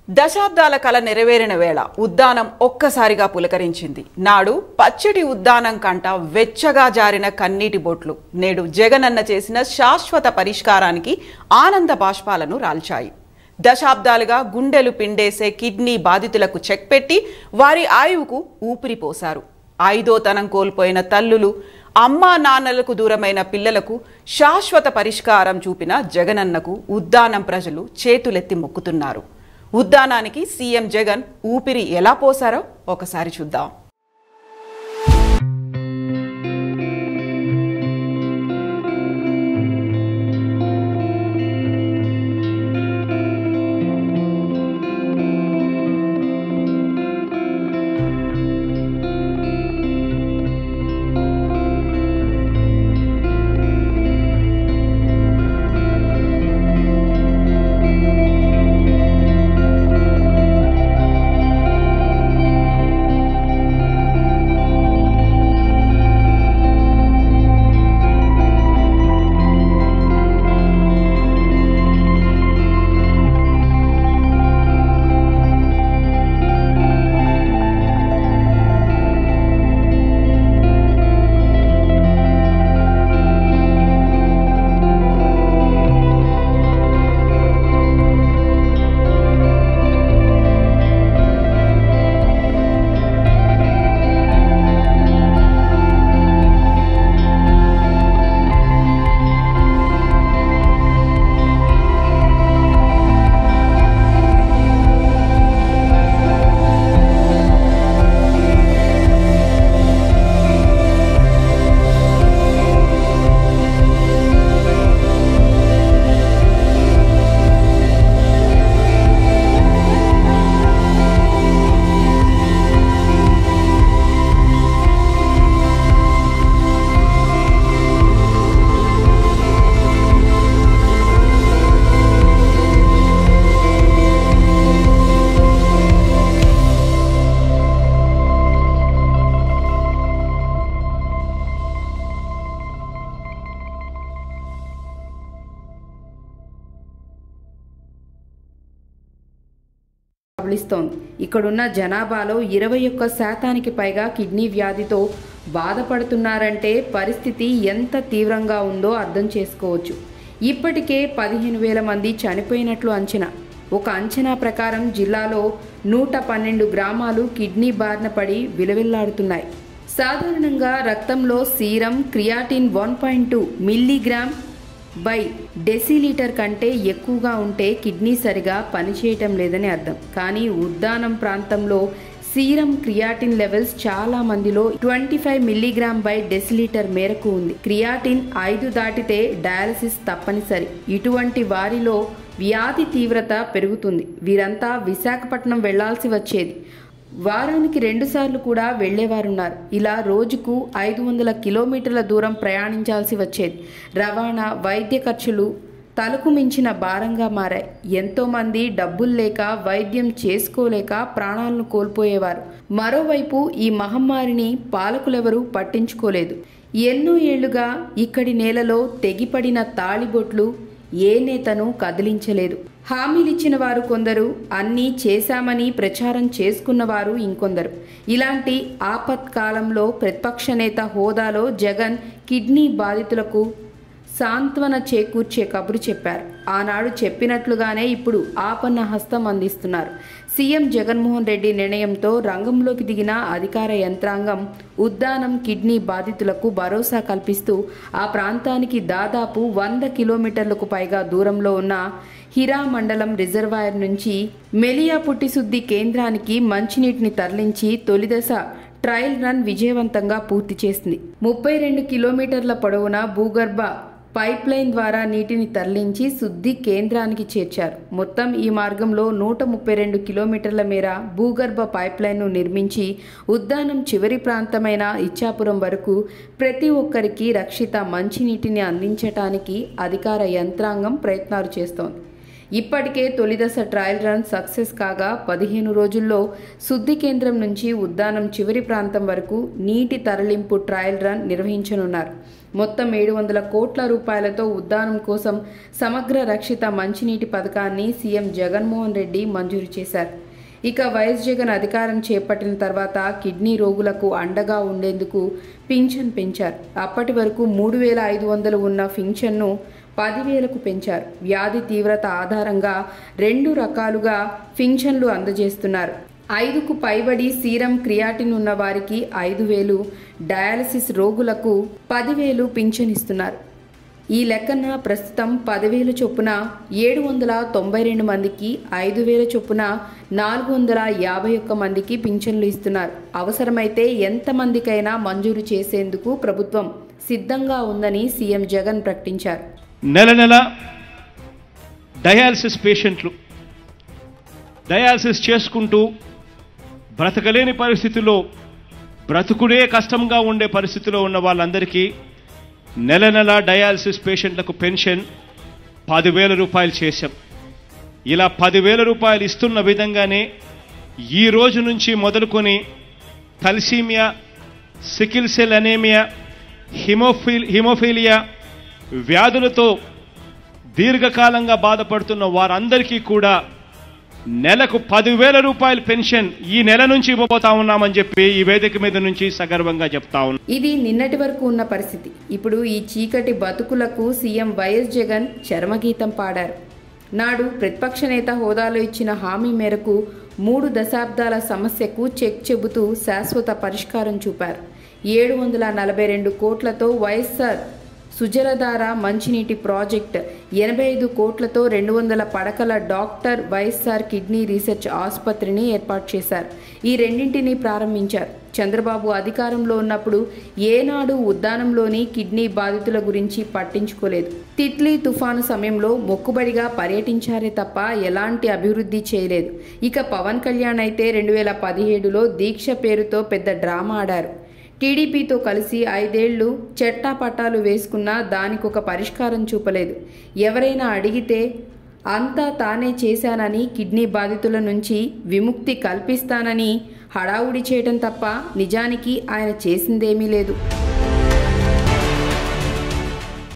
దశాబ్దాల కల నెరవేరిన వేళ ఉద్దానం ఒక్కసారిగా పులకరించింది. నాడు పచ్చడి ఉద్దానం కంట వెచ్చగా జారిన కన్నీటి బొట్లు నేడు జగనన్న చేసిన శాశ్వత పరిష్కారానికి ఆనంద బాష్పాలను రాల్చాయి. దశాబ్దాలుగా గుండెలు పిండేసే కిడ్నీ బాధితులకు చెక్ పెట్టి వారి ఆయువుకు ఊపిరి పోశారు. ఐదోతనం కోల్పోయిన తల్లులు, అమ్మా నాన్నలకు దూరమైన పిల్లలకు శాశ్వత పరిష్కారం చూపిన జగనన్నకు ఉద్దానం ప్రజలు చేతులెత్తి మొక్కుతున్నారు. ఉద్దానానికి సీఎం జగన్ ఊపిరి ఎలా పోసారో ఒకసారి చూద్దాం. ఇక్కడున్న జనాభాలో 21% పైగా కిడ్నీ వ్యాధితో బాధపడుతున్నారంటే పరిస్థితి ఎంత తీవ్రంగా ఉందో అర్థం చేసుకోవచ్చు. ఇప్పటికే 15,000 మంది చనిపోయినట్లు అంచనా. ఒక అంచనా ప్రకారం జిల్లాలో 112 గ్రామాలు కిడ్నీ బారిన పడి విలవిల్లాడుతున్నాయి. సాధారణంగా రక్తంలో serum creatinine 1.2 milligram by decilitre కంటే ఎక్కువగా ఉంటే కిడ్నీ సరిగా పనిచేయటం లేదని అర్థం. కానీ ఉద్దానం ప్రాంతంలో సీరం క్రియాటిన్ లెవెల్స్ చాలా మందిలో 25 మిల్లీగ్రామ్ బై డెసిలీటర్ మేరకు ఉంది. క్రియాటిన్ 5 దాటితే డయాలసిస్ తప్పనిసరి. ఇటువంటి వారిలో వ్యాధి తీవ్రత పెరుగుతుంది. వీరంతా విశాఖపట్నం వెళ్లాల్సి వచ్చేది. వారానికి 2 సార్లు కూడా వెళ్లేవారున్నారు. ఇలా రోజుకు 500 కిలోమీటర్ల దూరం ప్రయాణించాల్సి వచ్చేది. రవాణా, వైద్య ఖర్చులు తలకు మించిన భారంగా మారాయి. ఎంతోమంది డబ్బులు లేక వైద్యం చేసుకోలేక ప్రాణాలను కోల్పోయేవారు. మరోవైపు ఈ మహమ్మారిని పాలకులెవరూ పట్టించుకోలేదు. ఎన్నో ఏళ్లుగా ఇక్కడి నేలలో తెగిపడిన తాళిబొట్లు ఏ నేతను కదిలించలేదు. హామీలిచ్చిన వారు కొందరు, అన్నీ చేశామని ప్రచారం చేసుకున్నవారు ఇంకొందరు. ఇలాంటి ఆపత్కాలంలో ప్రతిపక్ష నేత హోదాలో జగన్ కిడ్నీ బాధితులకు సాంత్వన చేకూర్చే కబురు చెప్పారు. ఆనాడు చెప్పినట్లుగానే ఇప్పుడు ఆపన్న హస్తం అందిస్తున్నారు. సీఎం జగన్మోహన్ రెడ్డి నిర్ణయంతో రంగంలోకి దిగిన అధికార యంత్రాంగం ఉద్దానం కిడ్నీ బాధితులకు భరోసా కల్పిస్తూ ఆ ప్రాంతానికి దాదాపు 100 కిలోమీటర్లకు పైగా దూరంలో ఉన్న హిరా మండలం రిజర్వాయర్ నుంచి మెలియా పుట్టిశుద్ధి కేంద్రానికి మంచినీటిని తరలించి తొలిదశ ట్రయల్ రన్ విజయవంతంగా పూర్తి చేసింది. 32 కిలోమీటర్ల పొడవున భూగర్భ పైప్ లైన్ ద్వారా నీటిని తరలించి శుద్ధి కేంద్రానికి చేర్చారు. మొత్తం ఈ మార్గంలో 132 కిలోమీటర్ల మేర భూగర్భ పైప్ లైన్ను నిర్మించి ఉద్దానం చివరి ప్రాంతమైన ఇచ్చాపురం వరకు ప్రతి ఒక్కరికి రక్షిత మంచినీటిని అందించటానికి అధికార యంత్రాంగం ప్రయత్నాలు చేస్తోంది. ఇప్పటికే తొలిదశ ట్రయల్ రన్ సక్సెస్ కాగా 15 రోజుల్లో శుద్ధి కేంద్రం నుంచి ఉద్దానం చివరి ప్రాంతం వరకు నీటి తరలింపు ట్రయల్ రన్ నిర్వహించనున్నారు. మొత్తం 700 కోట్ల రూపాయలతో ఉద్దానం కోసం సమగ్ర రక్షిత మంచినీటి పథకాన్ని సీఎం జగన్మోహన్ రెడ్డి మంజూరు చేశారు. ఇక వైఎస్ జగన్ అధికారం చేపట్టిన తర్వాత కిడ్నీ రోగులకు అండగా ఉండేందుకు పింఛన్ పెంచారు. అప్పటి వరకు 3,500 ఉన్న పింఛన్ను 10,000కు పెంచారు. వ్యాధి తీవ్రత ఆధారంగా 2 రకాలుగా పింఛన్లు అందజేస్తున్నారు. 5కు పైబడి సీరం క్రియాటిన్ ఉన్న వారికి 5,000, డయాలసిస్ రోగులకు 10,000 పింఛన్ ఇస్తున్నారు. ఈ లెక్కన ప్రస్తుతం 10,000 చొప్పున 792 మందికి, 5,000 చొప్పున 451 మందికి పింఛన్లు ఇస్తున్నారు. అవసరమైతే ఎంతమందికైనా మంజూరు చేసేందుకు ప్రభుత్వం సిద్ధంగా ఉందని సీఎం జగన్ ప్రకటించారు. నెల నెల డయాలసిస్ పేషెంట్లు డయాలసిస్ చేసుకుంటూ బ్రతకలేని పరిస్థితిలో, బ్రతుకుడే కష్టంగా ఉండే పరిస్థితిలో ఉన్న వాళ్ళందరికీ నెల నెల డయాలసిస్ పేషెంట్లకు పెన్షన్ 10,000 రూపాయలు చేశాం. ఇలా 10,000 రూపాయలు ఇస్తున్న విధంగానే ఈ రోజు నుంచి మొదలుకొని thalassaemia, sickle cell anaemia, haemophilia వ్యాధులతో దీర్ఘకాలంగా బాధపడుతున్న వారందరికీ కూడా నెలకు 10,000 రూపాయల పెన్షన్ ఈ నెల నుంచి ఇవ్వబోతా ఉన్నామని చెప్పి ఈ వేదిక మీద నుంచి సగర్వంగా చెప్తా ఉన్నాం. ఇది నిన్నటి వరకు ఉన్న పరిస్థితి. ఇప్పుడు ఈ చీకటి బతుకులకు సీఎం వైఎస్ జగన్ చరమగీతం పాడారు. నాడు ప్రతిపక్ష నేత హోదాలో ఇచ్చిన హామీ మేరకు 3 దశాబ్దాల సమస్యకు చెక్ చెబుతూ శాశ్వత పరిష్కారం చూపారు. 742 కోట్లతో వైఎస్ఆర్ సుజలధార మంచినీటి ప్రాజెక్ట్, 85 కోట్లతో 200 పడకల డాక్టర్ వైఎస్ఆర్ కిడ్నీ రీసెర్చ్ ఆసుపత్రిని ఏర్పాటు చేశారు. ఈ రెండింటినీ ప్రారంభించారు. చంద్రబాబు అధికారంలో ఉన్నప్పుడు ఏనాడు ఉద్దానంలోని కిడ్నీ బాధితుల గురించి పట్టించుకోలేదు. తిత్లీ తుఫాను సమయంలో మొక్కుబడిగా పర్యటించారే తప్ప ఎలాంటి అభివృద్ధి చేయలేదు. ఇక పవన్ కళ్యాణ్ అయితే 2017లో దీక్ష పేరుతో పెద్ద డ్రామా ఆడారు. టీడీపీతో కలిసి 5 ఏళ్లు చెట్టాపట్టాలు వేసుకున్నా దానికొక పరిష్కారం చూపలేదు. ఎవరైనా అడిగితే అంతా తానే చేశానని, కిడ్నీ బాధితుల నుంచి విముక్తి కల్పిస్తానని హడావుడి చేయడం తప్ప నిజానికి ఆయన చేసిందేమీ లేదు.